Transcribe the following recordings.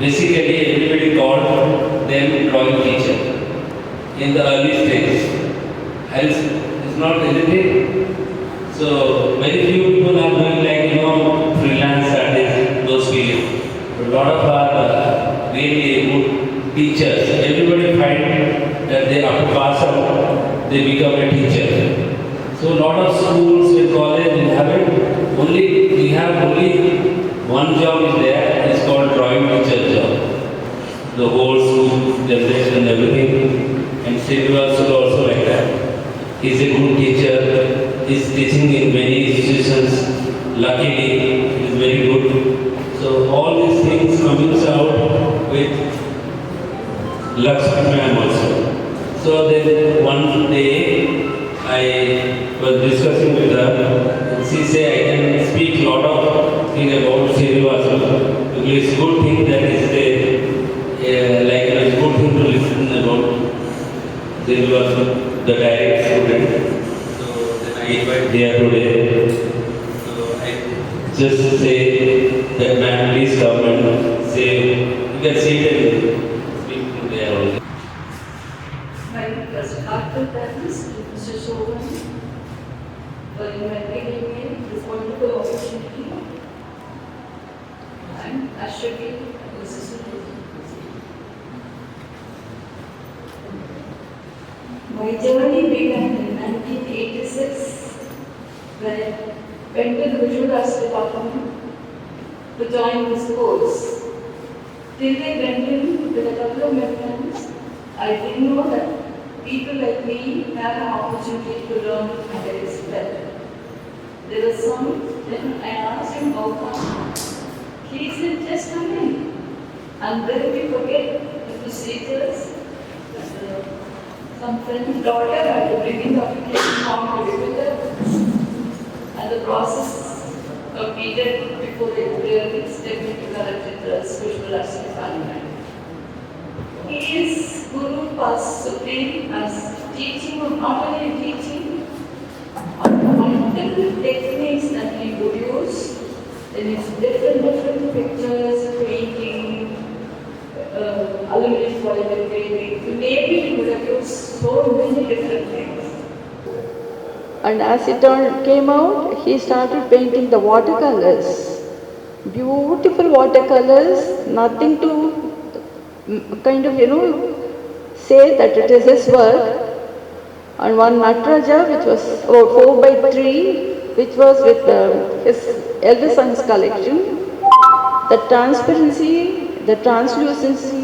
Basically, everybody called them drawing teacher in the early stage. Else, it's not anything. So, very few people are doing freelance artists, those fields. But a lot of are really good teachers. Everybody find that they have to pass out, they become a teacher. So, a lot of schools and colleges we have only one job is there, it's called drawing teacher job. The whole school generation and everything. And Sreenivasulu also like that. He's a good teacher, he's teaching in many institutions. Luckily, he's very good. So all these things coming out with Lakshmi ma'am also. So then one day I was discussing with her. She said I can speak a lot of things about Sreenivasulu. It's a good thing that is it's a good thing to listen about Sreenivasulu, the direct student. So then I invite there today. So I just say that ma'am, please come and say, you can sit and speak to there only. My heartfelt thanks to Mr. Shovan for inviting me this wonderful opportunity, and Ashwini, assistant. My journey began in 1986 when I went to the Visual Arts Department to join this course. Till I went in with a couple of my friends, I didn't know that people like me have an opportunity to learn at a well. There was then I asked him how come. He said, just come in. And then we forget the procedures. Some friend's daughter had to bring in the application form to be and the process completed before they really step into Kalakshetra Spiritual Arts Department. He is Guru Pas Supreme as teaching, not only teaching, on the multiple techniques that he would use. Then it's different pictures, painting, aluminum foil painting. Maybe he would have used so many different things. And as it came out, he started painting the watercolors. Beautiful watercolors, nothing to say that it is his work. And one Nataraja, which was 4x3, which was with his elder son's collection. The transparency, the translucency,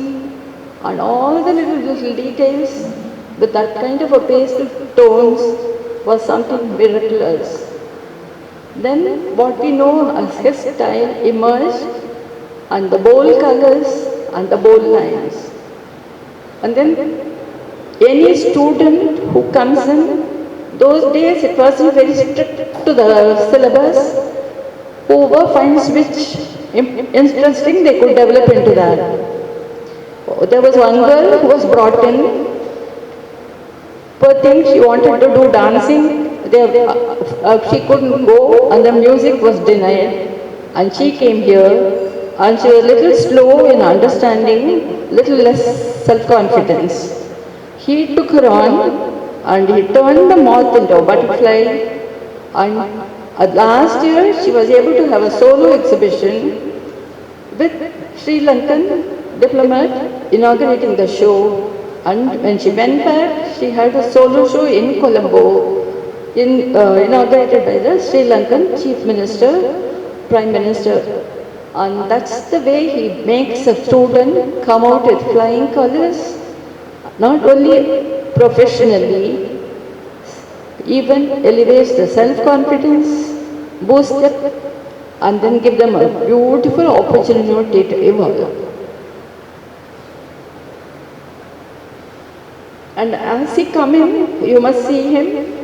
and all the little details with that kind of a pastel tones was something miraculous. Then what we know as his style emerged, and the bold colors and the bold lines. And then any student who comes in, those days it wasn't very strict to the syllabus. Whoever finds which interesting, they could develop into that. There was one girl who was brought in. Poor thing, she wanted to do dancing. She couldn't go, and the music was denied. And she came here, and she was a little slow in understanding, little less self-confidence. He took her on, and he turned the moth into a butterfly. And last year, she was able to have a solo exhibition with Sri Lankan diplomat inaugurating the show. And when she went back, she had a solo show in Colombo, inaugurated by the Sri Lankan Chief Minister, Prime Minister. And that's the way he makes a student come out with flying colors, not only professionally, even elevates the self-confidence, boosts it, and then give them a beautiful opportunity to evolve. And as he come in, you must see him.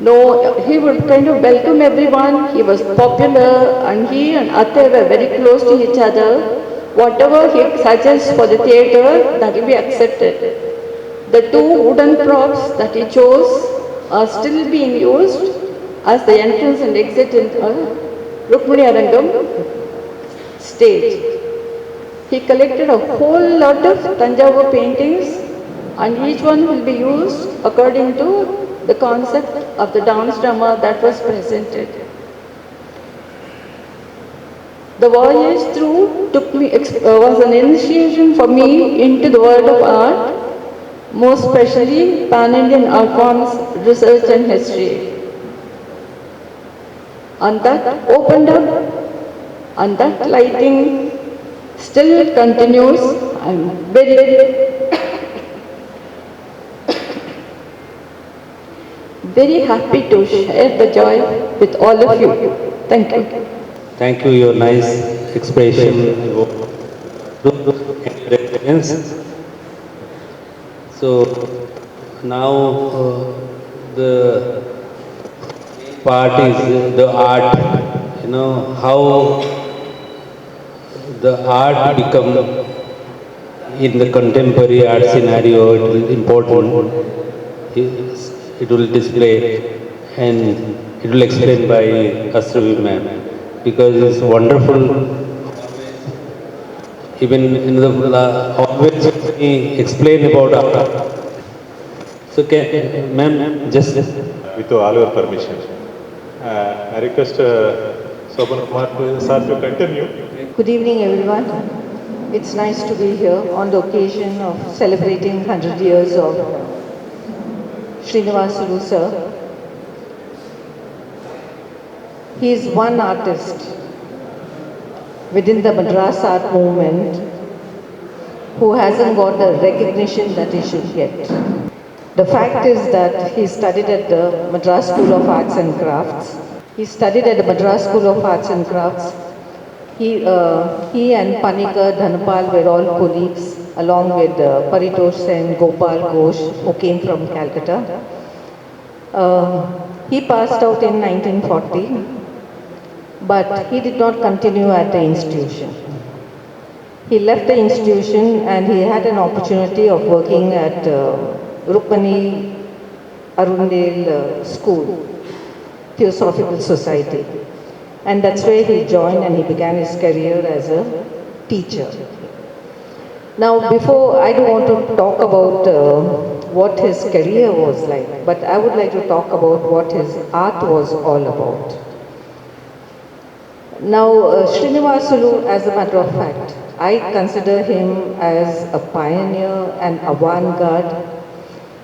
No, he would kind of welcome everyone. He was popular, and he and Adyar were very close to each other. Whatever he suggests for the theatre, that will be accepted. The two wooden props that he chose are still being used as the entrance and exit in Rukmini Arangam. stage. He collected a whole lot of Tanjavur paintings, and each one will be used according to the concept of the dance drama that was presented. The voyage through was an initiation for me into the world of art, more especially pan-Indian art forms, research and history. And that opened up, and that lighting still continues. I'm very happy to share the joy with all of you. Thank you. Thank you, your nice expression. So now the part is the art, how the art become in the contemporary art scenario, it will important, it will display and it will explain by Asravi ma'am, because it's wonderful. Even in the always explain about art. So ma'am, just with all your permission, I request Sopan Kumar sir to continue. Good evening, everyone. It's nice to be here on the occasion of celebrating 100 years of Sreenivasulu sir. He is one artist within the Madras art movement who hasn't got the recognition that he should get. The fact is that he studied at the Madras School of Arts and Crafts. He studied at the Madras School of Arts and Crafts. He and Paniker, Dhanapal were all colleagues, along with Paritosh and Gopal Ghosh, who came from Calcutta. He passed out in 1940, but he did not continue at the institution. He left the institution and he had an opportunity of working at Rukmani Arundel School, Theosophical Society. And that's where he joined and he began his career as a teacher. Now, before, I don't want to talk about what his career was like, but I would like to talk about what his art was all about. Now, Sreenivasulu, as a matter of fact, I consider him as a pioneer and avant-garde.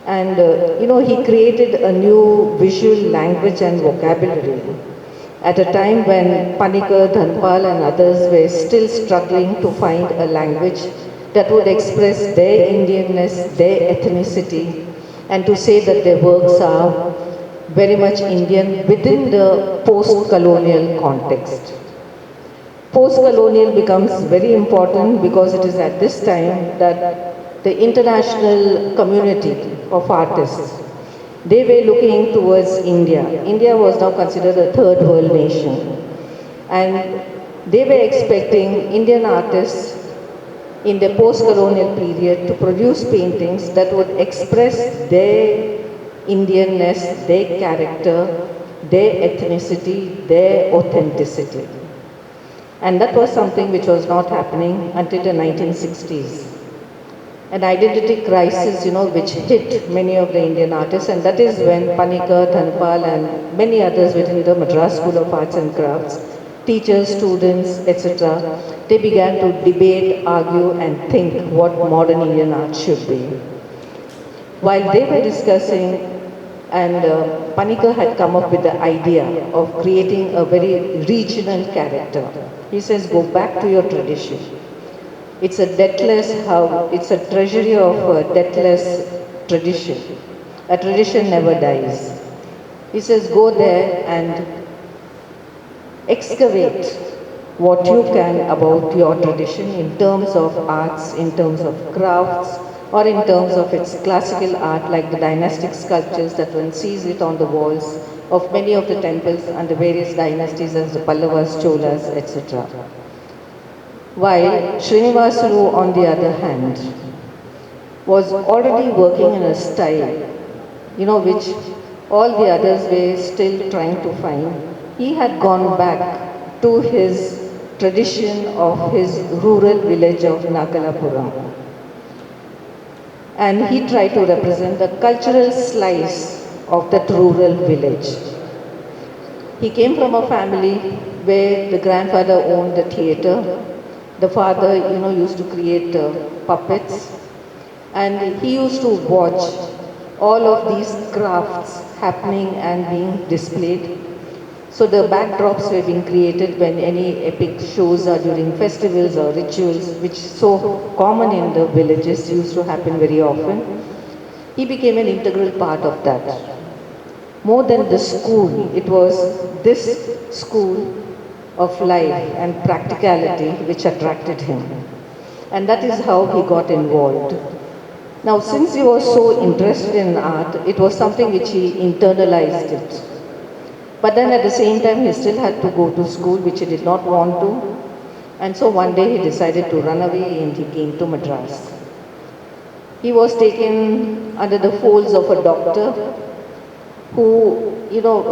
And, he created a new visual language and vocabulary at a time when Paniker, Dhanapal and others were still struggling to find a language that would express their Indianness, their ethnicity, and to say that their works are very much Indian within the post-colonial context. Post-colonial becomes very important because it is at this time that the international community of artists, they were looking towards India. India was now considered a third world nation. And they were expecting Indian artists in the post-colonial period to produce paintings that would express their Indianness, their character, their ethnicity, their authenticity. And that was something which was not happening until the 1960s. An identity crisis, which hit many of the Indian artists, and that is when Paniker, Dhanapal and many others within the Madras School of Arts and Crafts, teachers, students, etc., they began to debate, argue and think what modern Indian art should be. While they were discussing, and Paniker had come up with the idea of creating a very regional character. He says, go back to your tradition. It's a it's a treasury of a deathless tradition. A tradition never dies. He says, go there and excavate what you can about your tradition in terms of arts, in terms of crafts, or in terms of its classical art, like the dynastic sculptures that one sees it on the walls of many of the temples and the various dynasties as the Pallavas, Cholas, etc. While Sreenivasulu, on the other hand, was already working in a style, which all the others were still trying to find. He had gone back to his tradition of his rural village of Nagalapuram. And he tried to represent the cultural slice of that rural village. He came from a family where the grandfather owned the theatre. The father, used to create puppets. And he used to watch all of these crafts happening and being displayed. So the backdrops were being created when any epic shows are during festivals or rituals, which is so common in the villages, used to happen very often. He became an integral part of that. More than the school, it was this school of life and practicality which attracted him. And that is how he got involved. Now, since he was so interested in art, it was something which he internalized it. But then at the same time, he still had to go to school, which he did not want to. And so one day he decided to run away and he came to Madras. He was taken under the folds of a doctor who,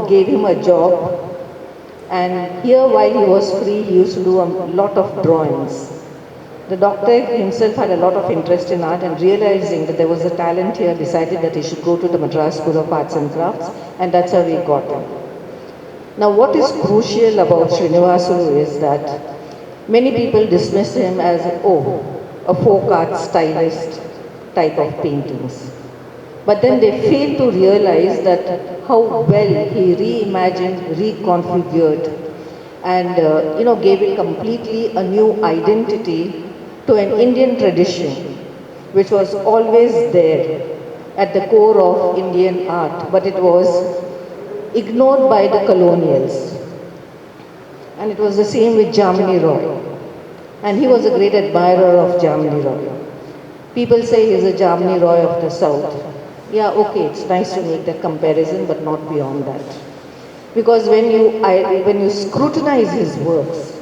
gave him a job. And here, while he was free, he used to do a lot of drawings. The doctor himself had a lot of interest in art, and realizing that there was a talent here, decided that he should go to the Madras School of Arts and Crafts, and that's how he got him. Now, what is crucial about Sreenivasulu is that many people dismiss him as, a folk art stylist type of paintings. But then they fail to realize that how well he reimagined, reconfigured, and gave it completely a new identity to an Indian tradition, which was always there at the core of Indian art, but it was ignored by the colonials. And it was the same with Jamini Roy. And he was a great admirer of Jamini Roy. People say he's a Jamini Roy of the South. Yeah, okay, it's nice to make that comparison, but not beyond that. Because when you scrutinize his works,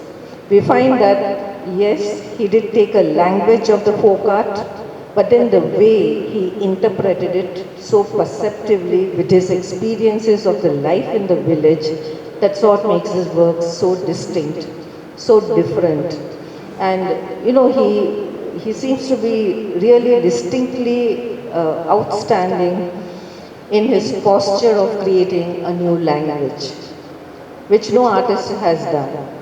we find that, yes, he did take a language of the folk art, but then the way he interpreted it so perceptively with his experiences of the life in the village, that's what makes his work so distinct, so different. And, he seems to be really distinctly outstanding in his posture of creating a new language, which no artist has done.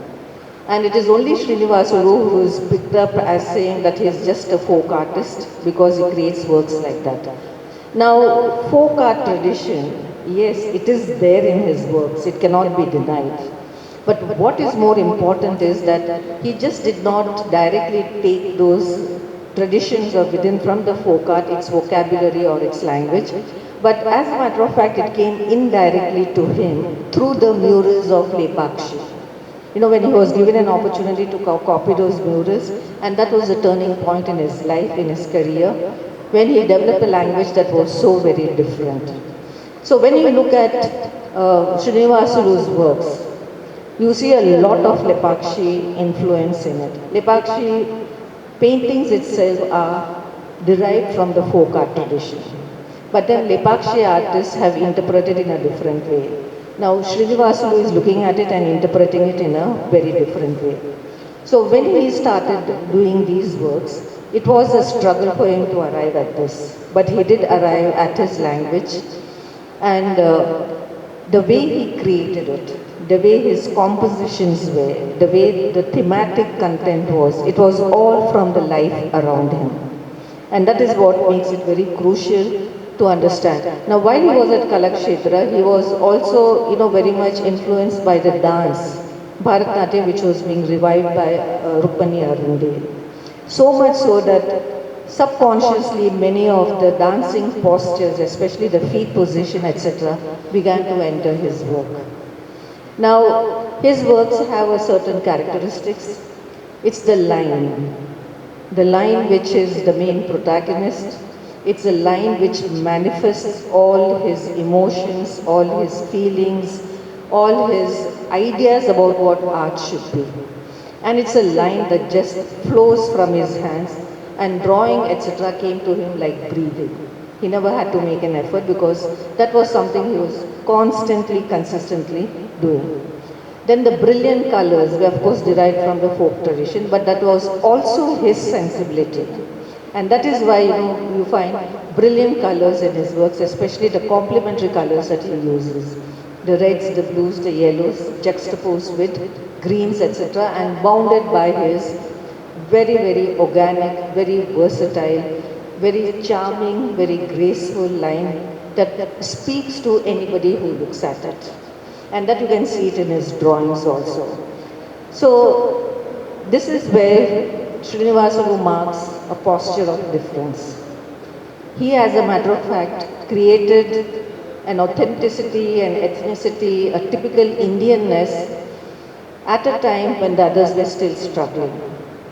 And it is only Sreenivasulu who is picked up as saying that he is just a folk artist because he creates works like that. Now, folk art tradition, yes, it is there in his works, it cannot be denied. But what is more important is that he just did not directly take those traditions or within from the folk art, its vocabulary or its language, but as a matter of fact, it came indirectly to him through the murals of Lepakshi. When he was given an opportunity to copy those murals, and that was a turning point in his life, in his career, when he developed a language that was so very different. So when you look at Sreenivasulu's works, you see a lot of Lepakshi influence in it. Lepakshi paintings itself are derived from the folk art tradition. But then Lepakshi artists have interpreted in a different way. Now Sreenivasulu is looking at it and interpreting it in a very different way. So when he started doing these works, it was a struggle for him to arrive at this. But he did arrive at his language, and the way he created it, the way his compositions were, the way the thematic content was, it was all from the life around him. And that is what makes it very crucial to understand. Now, while he was at Kalakshetra, he was also, very much influenced by the dance, Bharatnatyam, which was being revived by Rukmani Arundel. So much so that subconsciously many of the dancing postures, especially the feet position, etc., began to enter his work. Now, his works have a certain characteristics. It's the line which is the main protagonist. It's a line which manifests all his emotions, all his feelings, all his ideas about what art should be. And it's a line that just flows from his hands, and drawing, etc., came to him like breathing. He never had to make an effort because that was something he was constantly, consistently doing. Then the brilliant colors were of course derived from the folk tradition, but that was also his sensibility. And that is why you find brilliant colors in his works, especially the complementary colors that he uses. The reds, the blues, the yellows, juxtaposed with greens, etc. and bounded by his very, very organic, very versatile, very charming, very graceful line that speaks to anybody who looks at it. And that you can see it in his drawings also. So this is where Sreenivasulu marks a posture of difference. He, as a matter of fact, created an authenticity and ethnicity, a typical Indianness at a time when the others were still struggling.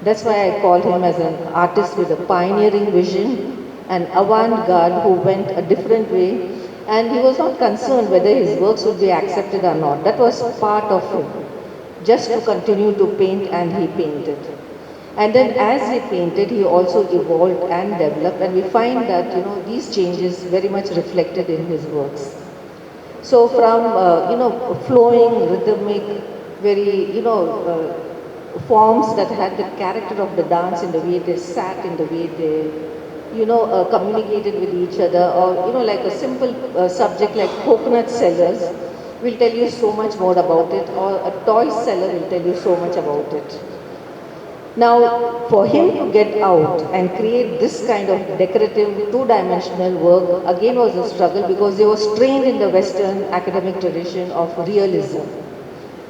That's why I call him as an artist with a pioneering vision, an avant-garde who went a different way, and he was not concerned whether his works would be accepted or not. That was part of him, just to continue to paint, and he painted. And then as he painted, he also evolved and developed, and we find that these changes very much reflected in his works. So from flowing, rhythmic, very forms that had the character of the dance in the way they sat, in the way they communicated with each other, or like a simple subject like coconut sellers will tell you so much more about it, or a toy seller will tell you so much about it. Now, for him to get out and create this kind of decorative, two-dimensional work, again was a struggle because he was trained in the Western academic tradition of realism.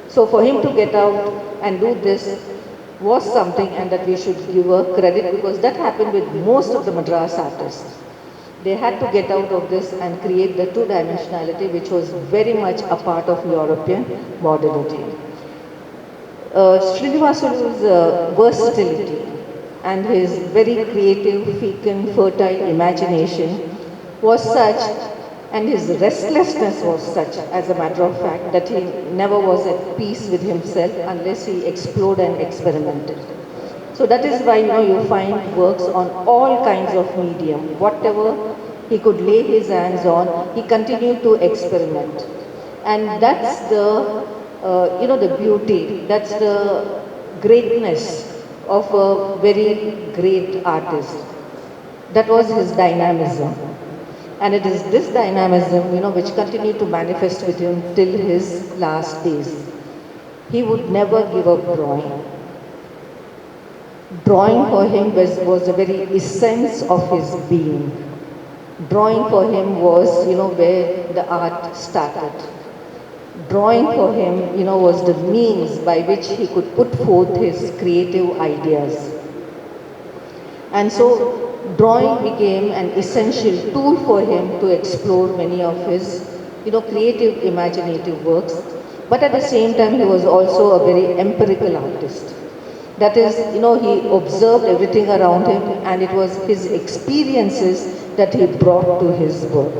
So for him to get out and do this was something, and that we should give her credit, because that happened with most of the Madras artists. They had to get out of this and create the two-dimensionality, which was very much a part of European modernity. Sreenivasulu's versatility and his very creative, fecund, fertile imagination was such, and his restlessness was such, as a matter of fact, that he never was at peace with himself unless he explored and experimented. So that is why you find works on all kinds of medium. Whatever he could lay his hands on, he continued to experiment. And that's the the beauty, that's the greatness of a very great artist. That was his dynamism. And it is this dynamism, which continued to manifest with him till his last days. He would never give up drawing. Drawing for him was the very essence of his being. Drawing for him was, where the art started. Drawing for him, was the means by which he could put forth his creative ideas. And so, drawing became an essential tool for him to explore many of his, creative, imaginative works. But at the same time, he was also a very empirical artist. That is, he observed everything around him, and it was his experiences that he brought to his work.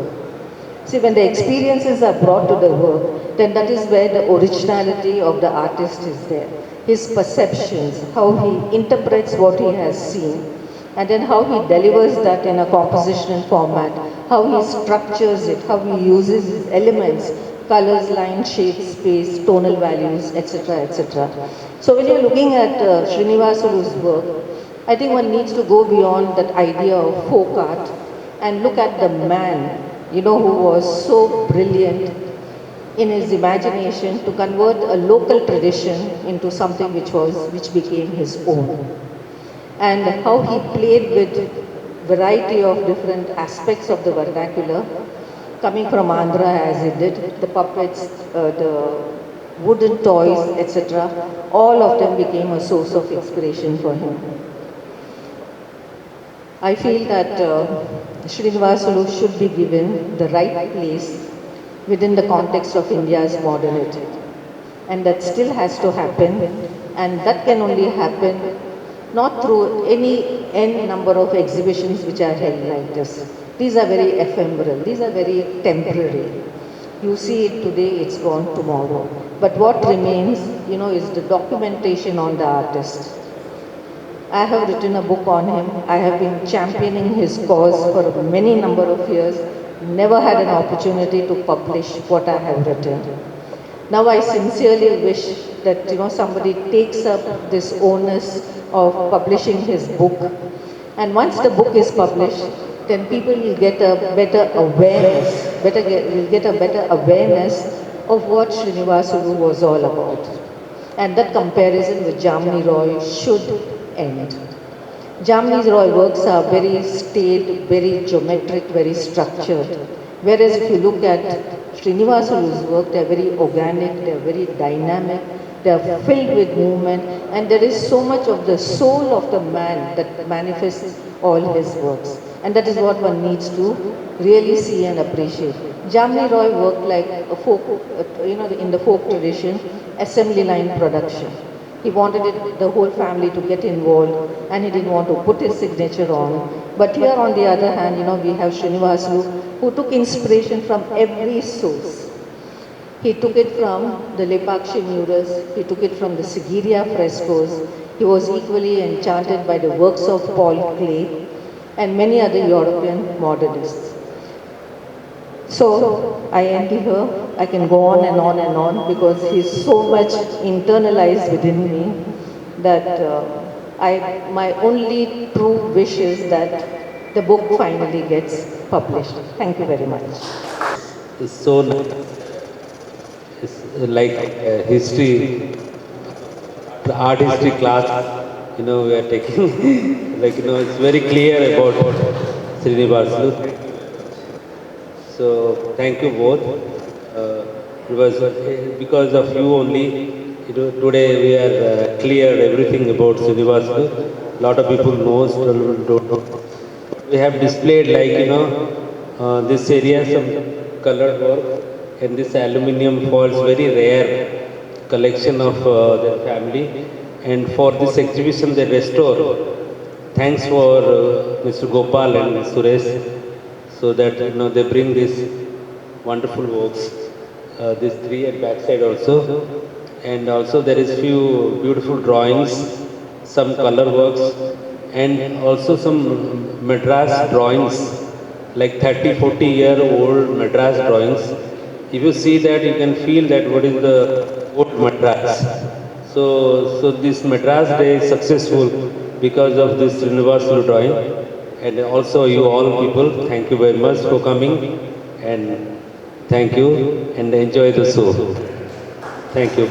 See, when the experiences are brought to the work, then that is where the originality of the artist is there. His perceptions, how he interprets what he has seen, and then how he delivers that in a compositional format, how he structures it, how he uses his elements, colors, lines, shapes, space, tonal values, etc., etc. So when you're looking at Sreenivasulu's work, I think one needs to go beyond that idea of folk art and look at the man, who was so brilliant in his imagination to convert a local tradition into something which became his own. And how he played with variety of different aspects of the vernacular, coming from Andhra as he did, the puppets, the wooden toys, etc. All of them became a source of inspiration for him. I feel that Sreenivasulu should be given the right place within the context of India's modernity. And that still has to happen, and that can only happen not through any n number of exhibitions which are held like this. These are very ephemeral, these are very temporary. You see it today, it's gone tomorrow. But what remains, is the documentation on the artist. I have written a book on him. I have been championing his cause for many number of years. Never had an opportunity to publish what I have written. Now I sincerely wish that somebody takes up this onus of publishing his book, and once the book is published, then people will get a better awareness, will get a better awareness of what Sreenivasulu was all about. And that comparison with Jamini Roy should end. Jamini Roy works are very staid, very geometric, very structured. Whereas if you look at Sreenivasulu's work, they are very organic, they are very dynamic, they are filled with movement, and there is so much of the soul of the man that manifests all his works. And that is what one needs to really see and appreciate. Jamini Roy worked like a folk, in the folk tradition, assembly line production. He wanted the whole family to get involved, and he didn't want to put his signature on. But here on the other hand, we have Sreenivasulu, who took inspiration from every source. He took it from the Lepakshi murals, he took it from the Sigiriya frescoes, he was equally enchanted by the works of Paul Klee and many other European modernists. So I end here. I can go on and on and on because he's so much internalized within me that my only true wish is that the book finally gets published. Thank you very much. So it's like history, the art history class, we are taking, it's very clear about Sreenivasulu. So thank you both. It was because of you only, today we are clear everything about Sreenivasulu. Lot of people knows, don't know. We have displayed this area, some colored work, and this aluminium foils, very rare collection of their family. And for this exhibition they restore. Thanks for Mr. Gopal and Suresh, so that they bring these wonderful works. These three at backside also. And also there is few beautiful drawings, some color works, and also some Madras drawings, like 30-40-year-old Madras drawings. If you see that, you can feel that what is the old Madras. So this Madras Day is successful because of this Sreenivasulu drawing. And also you all people, thank you very much for coming, and thank you, and enjoy the show. Thank you.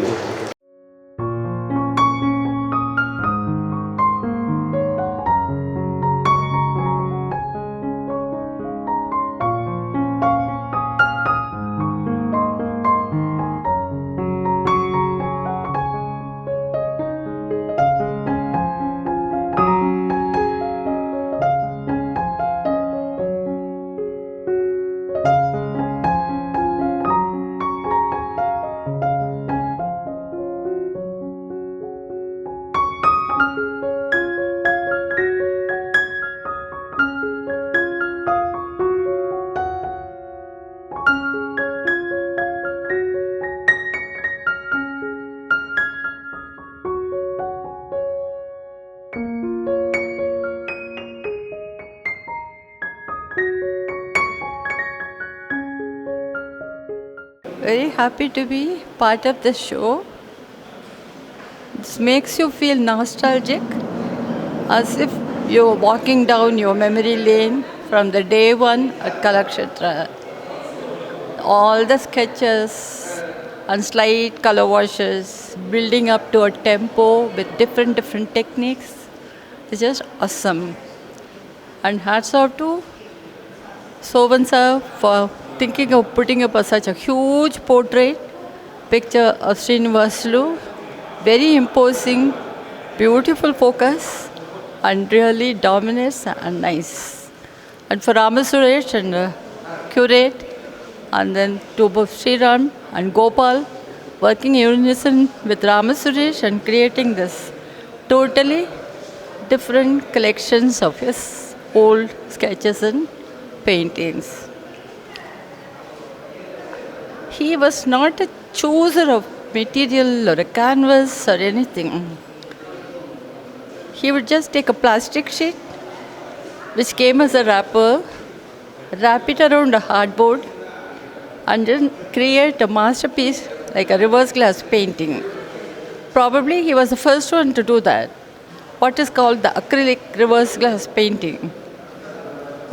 Very happy to be part of the show. This makes you feel nostalgic, as if you're walking down your memory lane from the day one at Kalakshetra. All the sketches and slight color washes, building up to a tempo with different techniques. It's just awesome. And hats off to Sovan sir for thinking of putting up such a huge portrait picture of Sreenivasulu. Very imposing, beautiful focus, and really dominates and nice. And for Ramasuresh and curate, and then to both Sriram and Gopal, working in unison with Ramasuresh and creating this totally different collections of his old sketches and paintings. He was not a chooser of material or a canvas or anything. He would just take a plastic sheet which came as a wrapper, wrap it around a hardboard, and then create a masterpiece like a reverse glass painting. Probably he was the first one to do that, what is called the acrylic reverse glass painting.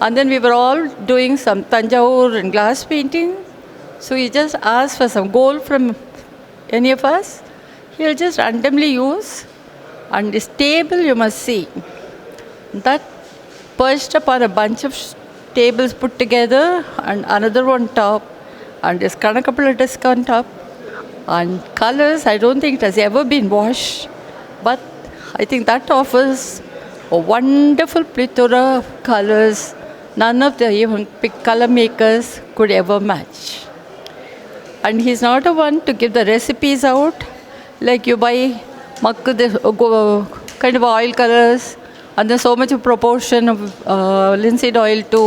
And then we were all doing some Tanjavur and glass painting. So he just asked for some gold from any of us. He'll just randomly use, and this table you must see, that perched upon a bunch of tables put together, and another one top, and this Kanakapala desk on top, and colors, I don't think it has ever been washed, but I think that offers a wonderful plethora of colors. None of the even big color makers could ever match. And he's not the one to give the recipes out, like you buy kind of oil colors, and there's so much of proportion of linseed oil to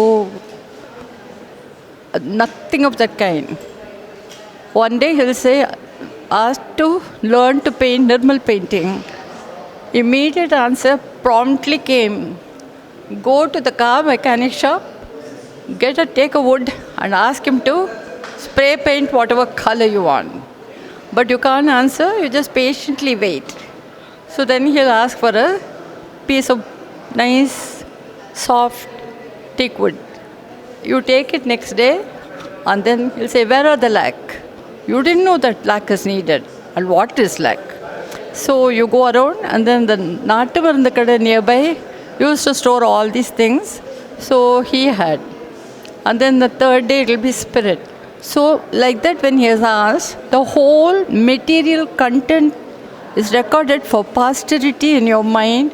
nothing of that kind. One day he'll say, asked to learn to paint Nirmal painting. Immediate answer promptly came. Go to the car mechanic shop, take a wood and ask him to spray paint whatever color you want. But you can't answer, you just patiently wait. So then he'll ask for a piece of nice, soft, teak wood. You take it next day, and then he'll say, where are the lac? You didn't know that lac is needed. And what is lac? So you go around, and then the Natu Marandakada nearby used to store all these things. So he had. And then the third day it will be spirit. So like that, when he has asked, the whole material content is recorded for posterity in your mind.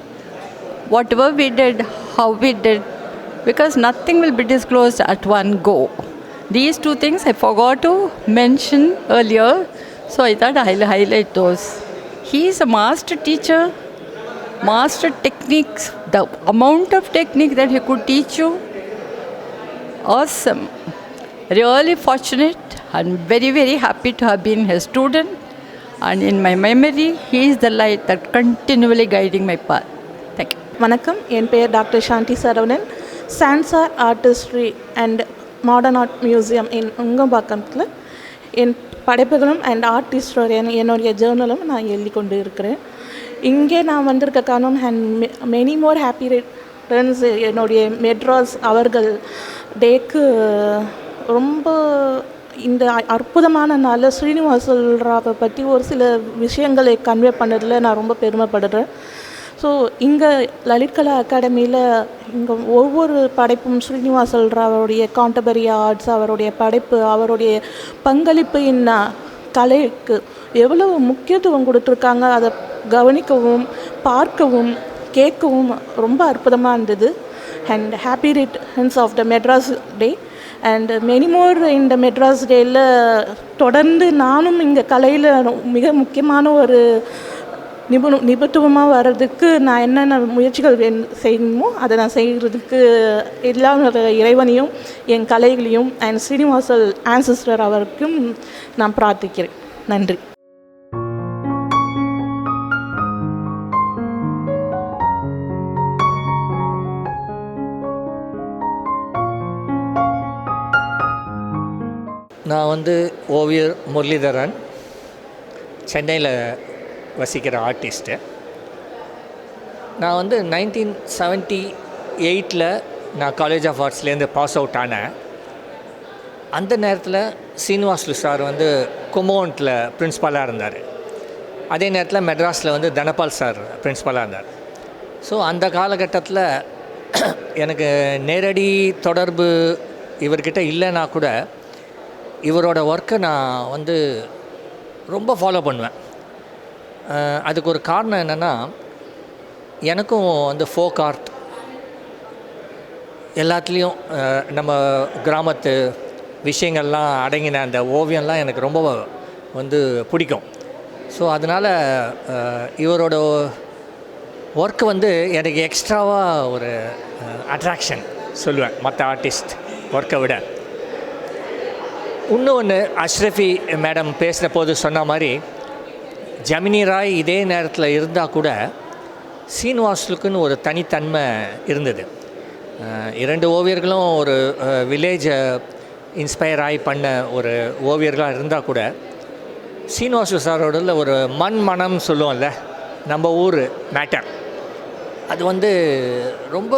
Whatever we did, how we did, because nothing will be disclosed at one go. These two things I forgot to mention earlier, so I thought I'll highlight those. He is a master teacher, master techniques, the amount of technique that he could teach you, awesome. Really fortunate and very, very happy to have been his student. And in my memory, he is the light that continually guiding my path. Thank you. வணக்கம், என் பெயர் doctor Shanthi Saravanan. சான்சார் artistry and modern art museum உங்கம்பாக்கத்தில் என் படைப்புகளும் and art historian என்னுடைய ஜேர்னலும் நான் எழுதி கொண்டு இருக்கிறேன். இங்கே நான் வந்திருக்க காரணம் and many more happy returns என்னுடைய மெட்ராஸ் அவர்கள் டேக்கு ரொம்ப இந்த அற்புதமான நாளில் ஸ்ரீனிவாசல்ராவை பற்றி ஒரு சில விஷயங்களை கன்வே பண்ணதில் நான் ரொம்ப பெருமைப்படுறேன். ஸோ இங்கே லலித் கலா அகாடமியில் இங்கே ஒவ்வொரு படைப்பும் ஸ்ரீனிவாசல்ராவுடைய காண்டபரி ஆர்ட்ஸ், அவருடைய படைப்பு, அவருடைய பங்களிப்பு கலைக்கு எவ்வளவு முக்கியத்துவம் கொடுத்துருக்காங்க, அதை கவனிக்கவும் பார்க்கவும் கேட்கவும் ரொம்ப அற்புதமாக இருந்தது. And happy returns of the Madras day and many more இந்த மெட்ராஸ் டேயில் தொடர்ந்து நானும் இங்கே கலையில் மிக முக்கியமான ஒரு நிபுணத்துவமாக வர்றதுக்கு நான் என்னென்ன முயற்சிகள் செய்யணுமோ அதை நான் செய்கிறதுக்கு எல்லா இறைவனையும் என் கலைகளையும் அண்ட் ஸ்ரீனிவாசல் ஆன்சிஸ்டர் அவருக்கும் நான் பிரார்த்திக்கிறேன். நன்றி. நான் ஓவியர் முரளிதரன், சென்னையில் வசிக்கிற ஆர்டிஸ்ட்டு. நான் 1978 நான் காலேஜ் ஆஃப் ஆர்ட்ஸ்லேருந்து பாஸ் அவுட் ஆனேன். அந்த நேரத்தில் ஸ்ரீனிவாசுலு சார் கும்பகோணத்தில் பிரின்ஸ்பாலாக இருந்தார். அதே நேரத்தில் மெட்ராஸில் தனபால் சார் பிரின்ஸ்பாலாக இருந்தார். ஸோ அந்த காலகட்டத்தில் எனக்கு நேரடி தொடர்பு இவர்கிட்ட இல்லைன்னா கூட இவரோட ஒர்க்கை நான் ரொம்ப ஃபாலோ பண்ணுவேன். அதுக்கு ஒரு காரணம் என்னென்னா, எனக்கும் ஃபோக் ஆர்ட் எல்லாத்துலேயும் நம்ம கிராமத்து விஷயங்கள்லாம் அடங்கின அந்த ஓவியம்லாம் எனக்கு ரொம்ப பிடிக்கும். ஸோ அதனால் இவரோட ஒர்க்கு எனக்கு எக்ஸ்ட்ராவாக ஒரு அட்ராக்ஷன் சொல்லுவேன் மற்ற ஆர்டிஸ்ட் ஒர்க்கை விட. இன்னொன்று அஷ்ரஃபி மேடம் பேசுகிற போது சொன்ன மாதிரி, ஜமினி ராய் இதே நேரத்தில் இருந்தால் கூட சீனிவாசுலுக்குன்னு ஒரு தனித்தன்மை இருந்தது. இரண்டு ஓவியர்களும் ஒரு வில்லேஜை இன்ஸ்பயர் ஆகி பண்ண ஒரு ஓவியர்களாக இருந்தால் கூட சீனிவாசு சாரோட ஒரு மண் மனம் சொல்லுவோம்ல, நம்ம ஊர் மேட்டர், அது வந்து ரொம்ப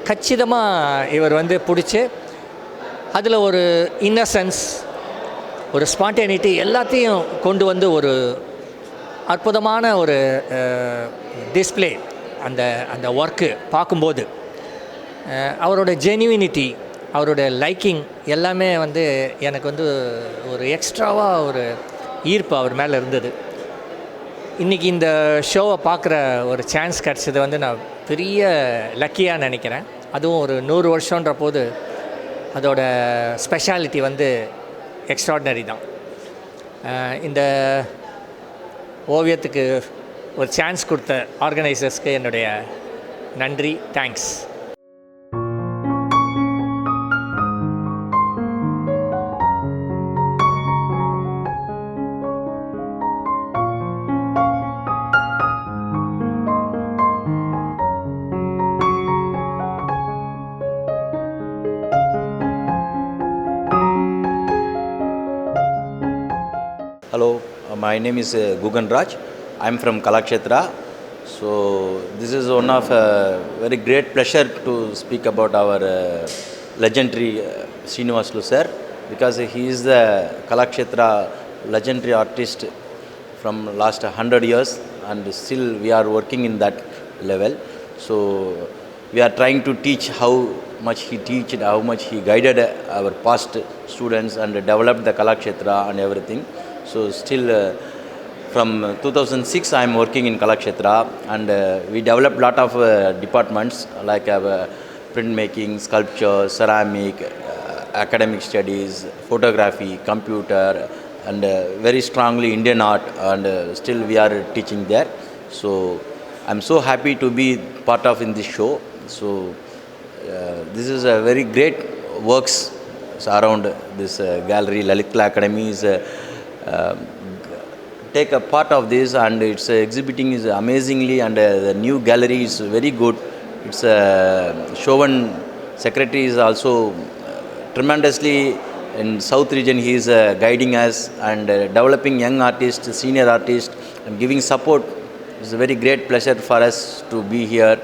கச்சிதமாக இவர் வந்து பிடிச்சி அதில் ஒரு இன்னசென்ஸ், ஒரு ஸ்பான்டேனிட்டி எல்லாத்தையும் கொண்டு வந்து ஒரு அற்புதமான ஒரு டிஸ்பிளே அந்த அந்த ஒர்க்கு பார்க்கும்போது அவரோட ஜென்யூனிட்டி, அவரோட லைக்கிங் எல்லாமே வந்து எனக்கு வந்து ஒரு எக்ஸ்ட்ராவாக ஒரு ஈர்ப்பு அவர் மேலே இருந்தது. இன்றைக்கி இந்த ஷோவை பார்க்குற ஒரு சான்ஸ் கிடச்சது வந்து நான் பெரிய லக்கியாக நினைக்கிறேன். அதுவும் ஒரு 100 வருஷன்ற போது அதோட ஸ்பெஷாலிட்டி வந்து எக்ஸ்ட்ராடினரி தான். இந்த ஓவியத்துக்கு ஒரு சான்ஸ் கொடுத்த ஆர்கனைசர்ஸ்க்கு என்னுடைய நன்றி, thanks. Hello, my name is Gugan Raj. I am from Kalakshetra. So this is one of very great pleasure to speak about our legendary Sreenivasulu sir, because he is the Kalakshetra legendary artist from last 100 years, and still we are working in that level. So we are trying to teach how much he teached, how much he guided our past students and developed the Kalakshetra and everything. So still from 2006 I am working in Kalakshetra, and we developed lot of departments like printmaking, sculpture, ceramic, academic studies, photography, computer, and very strongly Indian art, and still we are teaching there. So I am so happy to be part of in this show. So this is a very great works around this gallery. Lalit Academy is take a part of this, and its exhibiting is amazingly, and the new gallery is very good. Its Chauvin secretary is also tremendously in South region. He is guiding us and developing young artists, senior artists, and giving support. It's a very great pleasure for us to be here,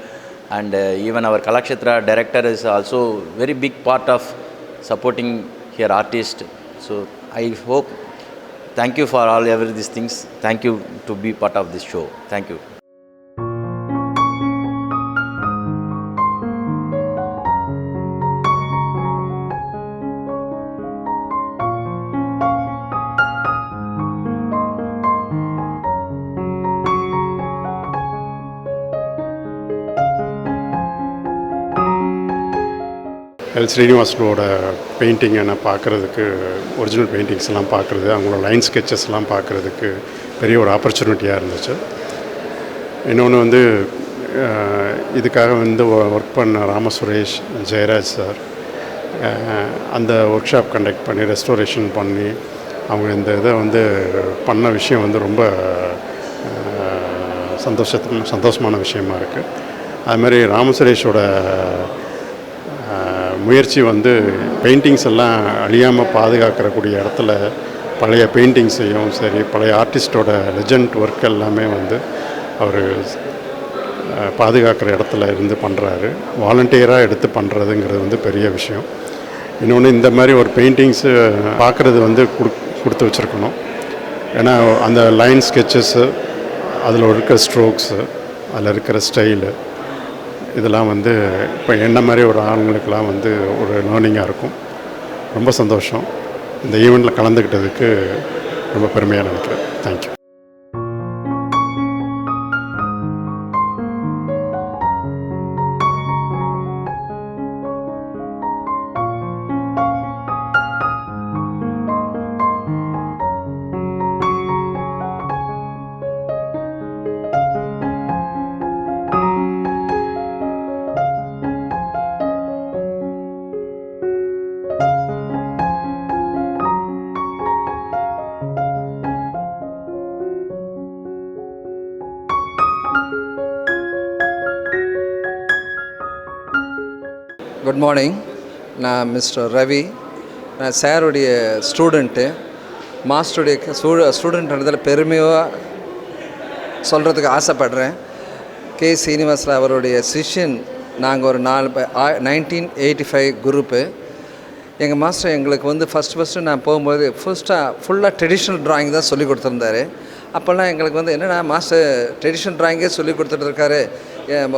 and even our Kalakshetra director is also very big part of supporting here artists. So I hope, thank you for all every these things. Thank you to be part of this show. Thank you. ஸ்ரீனிவாசனோட பெயிண்டிங்கை நான் பார்க்குறதுக்கு, original பெயிண்டிங்ஸ்லாம் பார்க்குறது, அவங்களோட line ஸ்கெச்சஸ்லாம் பார்க்குறதுக்கு பெரிய ஒரு ஆப்பர்ச்சுனிட்டியாக இருந்துச்சு. இன்னொன்று வந்து இதுக்காக வந்து ஒர்க் பண்ண ராமசுரேஷ், ஜெயராஜ் சார் அந்த ஒர்க் ஷாப் கண்டக்ட் பண்ணி ரெஸ்டோரேஷன் பண்ணி அவங்க இந்த இதை வந்து பண்ண விஷயம் வந்து ரொம்ப சந்தோஷமான விஷயமா இருக்குது. அதுமாதிரி ராமசுரேஷோட முயற்சி வந்து பெயிண்டிங்ஸ் எல்லாம் அழியாமல் பாதுகாக்கிறக்கூடிய இடத்துல பழைய பெயிண்டிங்ஸையும் சரி, பழைய ஆர்டிஸ்டோட லெஜண்ட் ஒர்க் எல்லாமே வந்து அவர் பாதுகாக்கிற இடத்துல இருந்து பண்ணுறாரு. வாலண்டியராக எடுத்து பண்ணுறதுங்கிறது வந்து பெரிய விஷயம். இன்னொன்று, இந்த மாதிரி ஒரு பெயிண்டிங்ஸு பார்க்குறது வந்து கொடுத்து வச்சுருக்கணும். ஏன்னா அந்த லைன் ஸ்கெச்சஸ்ஸு, அதில் இருக்கிற ஸ்ட்ரோக்ஸு, அதில் இருக்கிற ஸ்டைலு, இதெல்லாம் வந்து இப்போ என்ன மாதிரி ஒரு ஆளுங்களுக்கெல்லாம் வந்து ஒரு லேர்னிங்காக இருக்கும். ரொம்ப சந்தோஷம். இந்த ஈவெண்ட்டில் கலந்துக்கிட்டதுக்கு ரொம்ப பெருமையாக நினைக்கிறேன். தேங்க்யூ. Good morning. நான் மிஸ்டர் ரவி. நான் சாருடைய ஸ்டூடெண்ட்டு. மாஸ்டருடைய ஸ்டூடெண்ட்ன்றதில் பெருமையாக சொல்கிறதுக்கு ஆசைப்படுறேன். கே சீனிவாசில் அவருடைய சிஷ்யன். நாங்கள் ஒரு 1985 குரூப்பு. எங்கள் மாஸ்டர் எங்களுக்கு வந்து ஃபஸ்ட்டு நான் போகும்போது ஃபுல்லாக ட்ரெடிஷ்னல் ட்ராயிங் தான் சொல்லி கொடுத்துருந்தாரு. அப்போல்லாம் எங்களுக்கு வந்து என்னென்னா மாஸ்டர் ட்ரெடிஷ்னல் ட்ராயிங்கே சொல்லி கொடுத்துட்ருக்காரு,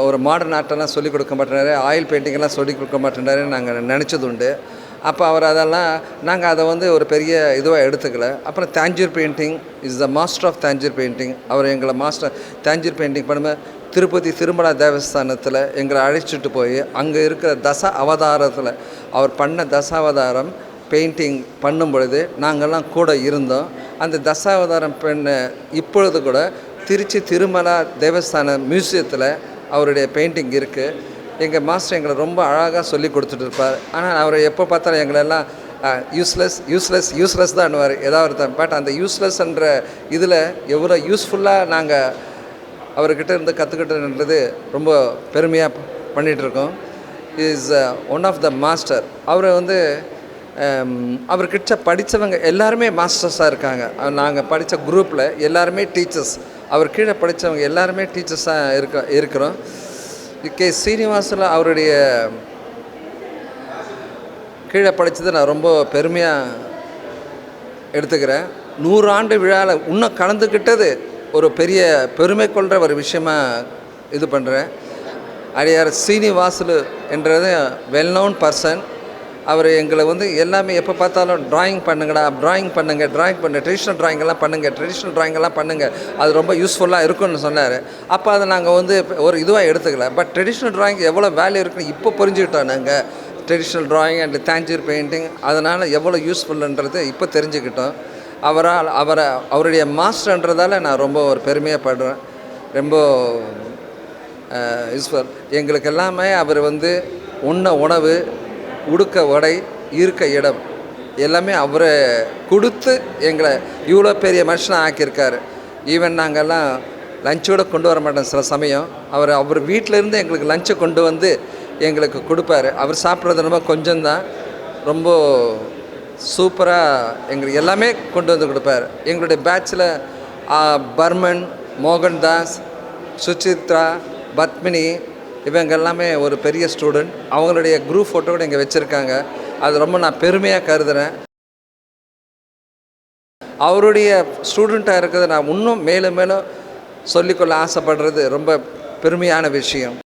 ஒரு மாடர்ன் ஆர்ட்டெல்லாம் சொல்லிக் கொடுக்க மாட்டேனாரு, ஆயில் பெயிண்டிங்கெல்லாம் சொல்லிக் கொடுக்க மாட்டேனாருன்னு நாங்கள் நினச்சது உண்டு. அப்போ அவர் நாங்கள் அதை வந்து ஒரு பெரிய இதுவாக எடுத்துக்கல. அப்புறம் Tanjore painting is the master of Tanjore painting. அவர் எங்களை மாஸ்டர் தேஞ்சூர் பெயிண்டிங் பண்ணும்போது திருப்பதி திருமலா தேவஸ்தானத்தில் எங்களை அழைச்சிட்டு போய் அங்கே இருக்கிற தச அவதாரத்தில் அவர் பண்ண தசாவதாரம் பெயிண்டிங் பண்ணும் பொழுது நாங்கள்லாம் கூட இருந்தோம். அந்த தசாவதாரம் இப்பொழுது கூட திருச்சி திருமலா தேவஸ்தான மியூசியத்தில் அவருடைய பெயிண்டிங் இருக்குது. எங்கள் மாஸ்டர் எங்களை ரொம்ப அழகாக சொல்லி கொடுத்துட்டு இருப்பார். ஆனால் அவர் எப்போ பார்த்தாலும் எங்களெல்லாம் யூஸ்லெஸ் தான்வார் ஏதாவது. பட் அந்த யூஸ்லெஸ்ன்ற இதில் எவ்வளோ யூஸ்ஃபுல்லாக நாங்கள் அவர்கிட்ட இருந்து கற்றுக்கிட்டதுன்றது ரொம்ப பெருமையாக பண்ணிகிட்ருக்கோம். Is one of the master. அவர் வந்து அவர்கிட்ட படித்தவங்க எல்லாருமே மாஸ்டர்ஸாக இருக்காங்க. நாங்கள் படித்த குரூப்பில் எல்லாருமே டீச்சர்ஸ். அவர் கீழே படித்தவங்க எல்லாருமே டீச்சர்ஸாக இருக்கிறோம். கே சீனிவாசில் அவருடைய கீழே படித்ததை நான் ரொம்ப பெருமையாக எடுத்துக்கிறேன். 100 ஆண்டு விழாவில் இன்னும் கலந்துக்கிட்டது ஒரு பெரிய பெருமை கொள்கிற ஒரு விஷயமாக இது பண்ணுறேன். அடியார் சீனிவாசுலு என்றது வெல் நோன் பர்சன். அவர் எங்களை வந்து எல்லாமே எப்போ பார்த்தாலும் ட்ராயிங் பண்ணுங்கள் ட்ரெடிஷ்னல் ட்ராயிங்கெல்லாம் பண்ணுங்கள், அது ரொம்ப யூஸ்ஃபுல்லாக இருக்குன்னு சொன்னார். அப்போ அதை நாங்கள் வந்து ஒரு இதுவாக எடுத்துக்கல. பட் ட்ரெடிஷ்னல் ட்ராயிங் எவ்வளோ வேல்யூ இருக்குன்னு இப்போ புரிஞ்சுக்கிட்டோம். நாங்கள் traditional drawing and Tanjore painting அதனால் எவ்வளோ யூஸ்ஃபுல்ன்றது இப்போ தெரிஞ்சுக்கிட்டோம். அவருடைய மாஸ்டர்ன்றதால நான் ரொம்ப ஒரு பெருமையாக படுறேன். ரொம்ப யூஸ்ஃபுல். எங்களுக்கு எல்லாமே அவர் வந்து உணவு, உடுக்க உடை, இருக்க இடம் எல்லாமே அவரை கொடுத்து எங்களை இவ்வளோ பெரிய மனுஷனாக ஆக்கியிருக்காரு. ஈவன் நாங்கள்லாம் லஞ்சோடு கொண்டு வர மாட்டோம். சில சமயம் அவர் வீட்டிலேருந்து எங்களுக்கு லஞ்சை கொண்டு வந்து எங்களுக்கு கொடுப்பாரு. அவர் சாப்பிட்றது ரொம்ப கொஞ்சம்தான், ரொம்ப சூப்பராக எங்களுக்கு எல்லாமே கொண்டு வந்து கொடுப்பார். எங்களுடைய பேட்சில் பர்மன், மோகன்தாஸ், சுசித்ரா, பத்மினி இவங்க எல்லாமே ஒரு பெரிய ஸ்டூடெண்ட். அவங்களுடைய குரூப் ஃபோட்டோ கூட இங்கே வச்சுருக்காங்க. அது ரொம்ப நான் பெருமையாக கருதுகிறேன். அவருடைய ஸ்டூடெண்ட்டாக இருக்கிறத நான் இன்னும் மேலும் சொல்லிக்கொள்ள ஆசைப்படுறது ரொம்ப பெருமையான விஷயம்.